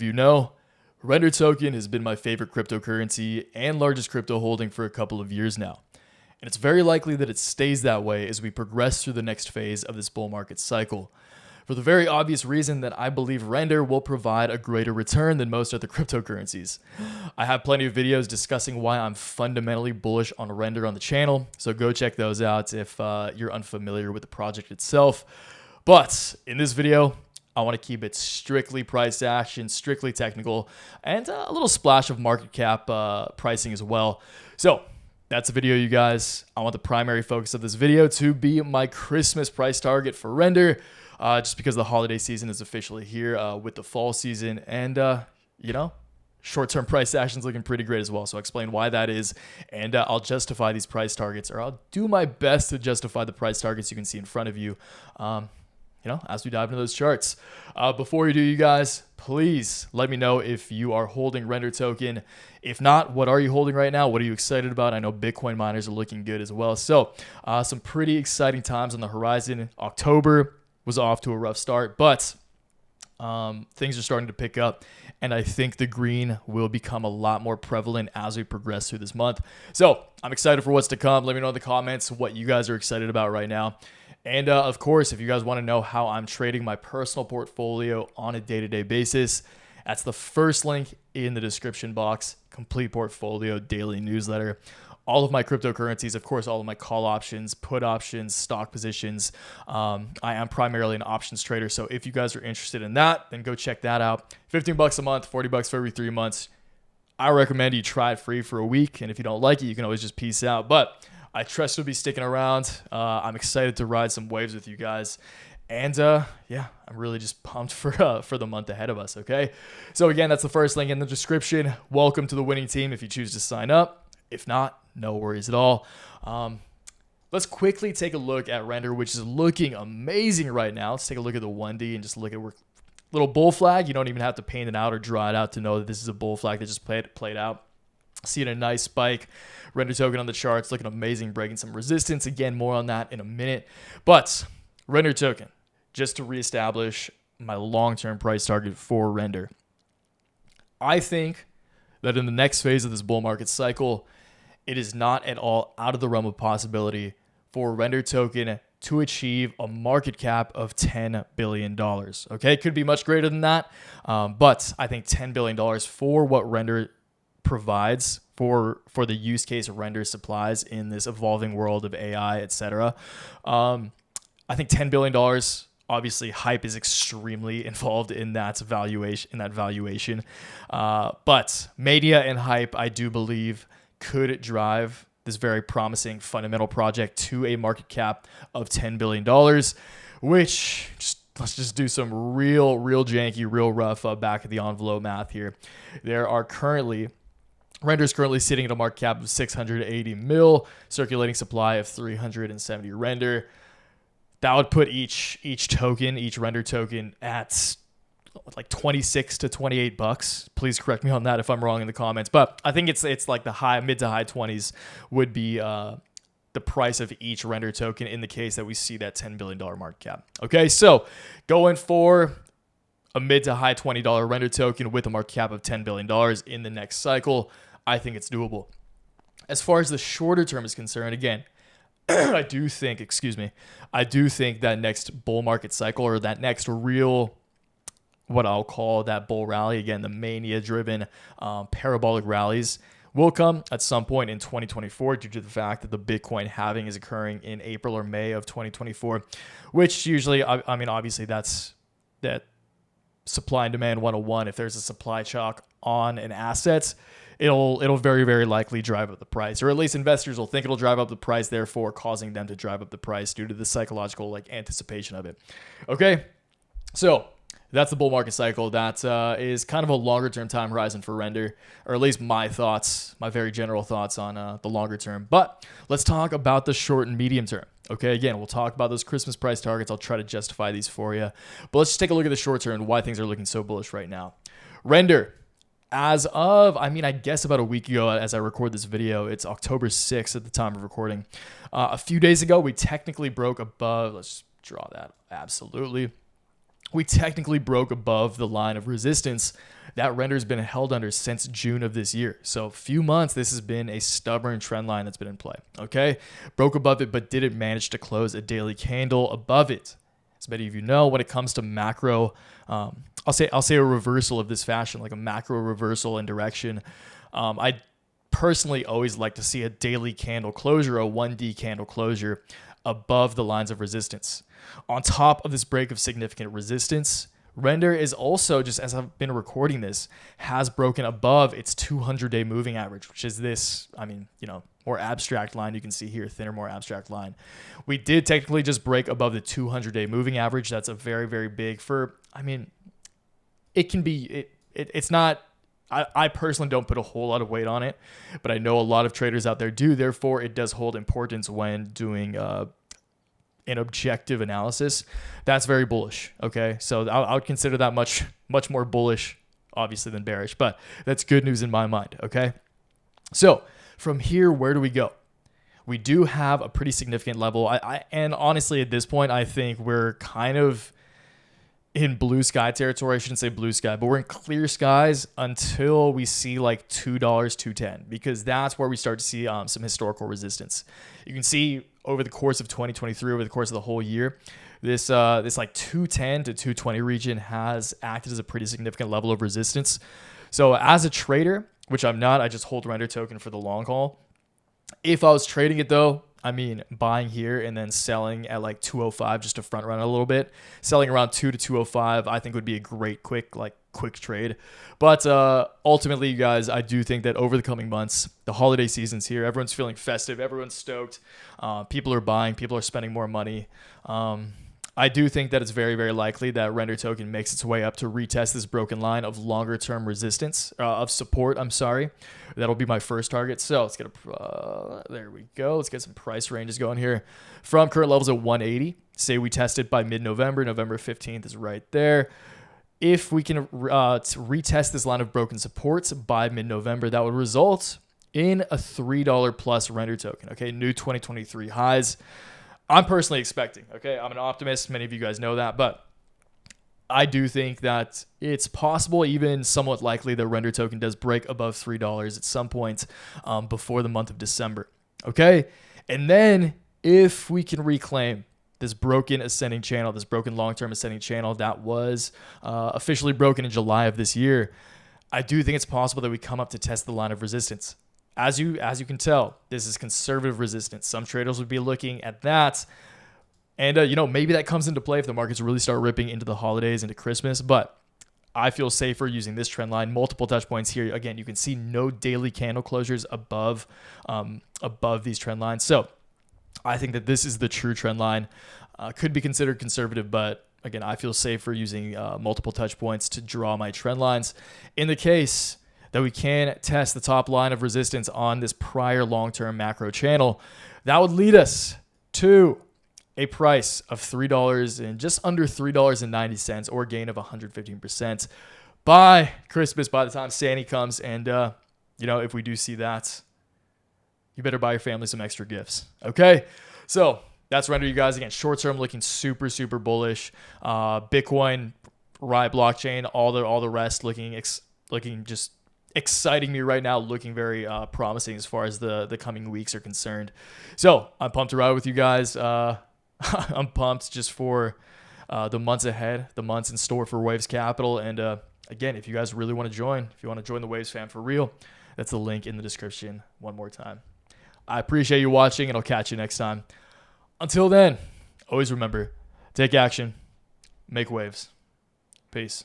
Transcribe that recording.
If you know, Render token has been my favorite cryptocurrency and largest crypto holding for a couple of years now. And it's very likely that it stays that way as we progress through the next phase of this bull market cycle. For the very obvious reason that I believe Render will provide a greater return than most other cryptocurrencies. I have plenty of videos discussing why I'm fundamentally bullish on Render on the channel, so go check those out if you're unfamiliar with the project itself. But in this video, I want to keep it strictly price action, strictly technical, and a little splash of market cap pricing as well. So that's the video, you guys. I want the primary focus of this video to be my Christmas price target for Render, just because the holiday season is officially here with the fall season, and short-term price action is looking pretty great as well. So I'll explain why that is, and I'll justify these price targets, or I'll do my best to justify the price targets you can see in front of you. As we dive into those charts. Before you do, you guys, please let me know if you are holding Render token. If not, what are you holding right now? What are you excited about? I know Bitcoin miners are looking good as well. So some pretty exciting times on the horizon. October was off to a rough start, but things are starting to pick up, and I think the green will become a lot more prevalent as we progress through this month. So I'm excited for what's to come. Let me know in the comments what you guys are excited about right now. And of course, if you guys want to know how I'm trading my personal portfolio on a day-to-day basis, that's the first link in the description box. Complete portfolio daily newsletter. All of my cryptocurrencies, of course, all of my call options, put options, stock positions. I am primarily an options trader. So if you guys are interested in that, then go check that out. $15 a month, $40 for every 3 months. I recommend you try it free for a week. And if you don't like it, you can always just peace out. But I trust you'll be sticking around. I'm excited to ride some waves with you guys. And I'm really just pumped for the month ahead of us, okay? So again, that's the first link in the description. Welcome to the winning team if you choose to sign up. If not, no worries at all. Let's quickly take a look at Render, which is looking amazing right now. Let's take a look at the 1D and just look at little bull flag. You don't even have to paint it out or draw it out to know that this is a bull flag that just played out. Seeing a nice spike. Render token on the charts looking amazing, breaking some resistance. Again, more on that in a minute. But Render token, just to reestablish my long-term price target for Render. I think that in the next phase of this bull market cycle, it is not at all out of the realm of possibility for Render token to achieve a market cap of $10 billion. Okay, it could be much greater than that, but I think $10 billion for what Render provides for the use case of Render supplies in this evolving world of AI, etc. I think $10 billion, obviously hype is extremely involved in that valuation. But media and hype, I do believe, could drive this very promising fundamental project to a market cap of $10 billion, which let's just do some real janky, real rough back of the envelope math here. Render's currently sitting at a market cap of 680 mil, circulating supply of 370 Render. That would put each Render token at like $26 to $28. Please correct me on that if I'm wrong in the comments. But I think it's like the mid to high 20s would be the price of each Render token in the case that we see that $10 billion market cap. Okay, so going for a mid to high $20 Render token with a market cap of $10 billion in the next cycle, I think it's doable. As far as the shorter term is concerned, again, I do think that next bull market cycle, or that next real, what I'll call that bull rally, again, the mania-driven parabolic rallies, will come at some point in 2024 due to the fact that the Bitcoin halving is occurring in April or May of 2024, which usually, I mean, obviously that's that supply and demand 101. If there's a supply shock on an asset, it'll very, very likely drive up the price, or at least investors will think it'll drive up the price, therefore causing them to drive up the price due to the psychological anticipation of it. Okay, so that's the bull market cycle. That is kind of a longer term time horizon for Render, or at least my very general thoughts on the longer term. But let's talk about the short and medium term. Okay, again, we'll talk about those Christmas price targets. I'll try to justify these for you. But let's just take a look at the short term and why things are looking so bullish right now. Render, as of, I guess about a week ago as I record this video, it's October 6th at the time of recording. A few days ago, we technically broke above, let's draw that, absolutely. we technically broke above the line of resistance that render has been held under since June of this year. So a few months, this has been a stubborn trend line that's been in play. Okay, broke above it, but didn't manage to close a daily candle above it. As many of you know, when it comes to macro, I'll say a reversal of this fashion, like a macro reversal in direction. I personally always like to see a daily candle closure, a 1D candle closure above the lines of resistance. On top of this break of significant resistance, render is also, just as I've been recording this, has broken above its 200-day moving average, which is this, more abstract line you can see here, thinner, more abstract line. We did technically just break above the 200-day moving average. That's a very, very big it can be, it's not, I personally don't put a whole lot of weight on it, but I know a lot of traders out there do. Therefore, it does hold importance when doing an objective analysis. That's very bullish. Okay, so I would consider that much more bullish, obviously, than bearish, but that's good news in my mind. Okay, so from here, where do we go? We do have a pretty significant level. And honestly, at this point, I think we're kind of in blue sky territory. I shouldn't say blue sky, but we're in clear skies until we see like $2, $2.10, because that's where we start to see some historical resistance. You can see over the course of 2023, over the course of the whole year, this like 210 to 220 region has acted as a pretty significant level of resistance. So as a trader, which I'm not, I just hold render token for the long haul. If I was trading it though, buying here and then selling at like 205 just to front run a little bit, selling around 2 to 205, I think would be a great quick trade. But ultimately, you guys, I do think that over the coming months, the holiday season's here. Everyone's feeling festive. Everyone's stoked. People are buying. People are spending more money. I do think that it's very, very likely that render token makes its way up to retest this broken line of longer term resistance, of support. That'll be my first target. So let's get there we go. Let's get some price ranges going here. From current levels at 180, say we test it by mid-November. November 15th is right there. If we can retest this line of broken supports by mid-November, that would result in a $3 plus render token. Okay, new 2023 highs. I'm personally expecting, okay? I'm an optimist. Many of you guys know that, but I do think that it's possible, even somewhat likely, that render token does break above $3 at some point before the month of December, okay? And then if we can reclaim this broken ascending channel, this broken long-term ascending channel that was officially broken in July of this year, I do think it's possible that we come up to test the line of resistance. As you can tell, this is conservative resistance. Some traders would be looking at that. And, maybe that comes into play if the markets really start ripping into the holidays, into Christmas. But I feel safer using this trend line. Multiple touch points here. Again, you can see no daily candle closures above these trend lines. So I think that this is the true trend line. Could be considered conservative, but again, I feel safer using multiple touch points to draw my trend lines. In the case that we can test the top line of resistance on this prior long-term macro channel, that would lead us to a price of $3 and just under $3.90, or a gain of 115% by Christmas, by the time Santa comes. And, if we do see that, you better buy your family some extra gifts. Okay. So that's render, you guys. Again, short-term looking super, super bullish. Bitcoin, Riot blockchain, all the rest looking just exciting me right now, looking very promising as far as the coming weeks are concerned. So I'm pumped to ride with you guys. I'm pumped just for the months ahead, the months in store for Waves Capital. And again, if you guys really want to join, if you want to join the Waves fam for real, that's the link in the description one more time. I appreciate you watching, and I'll catch you next time. Until then, always remember, take action, make waves. Peace.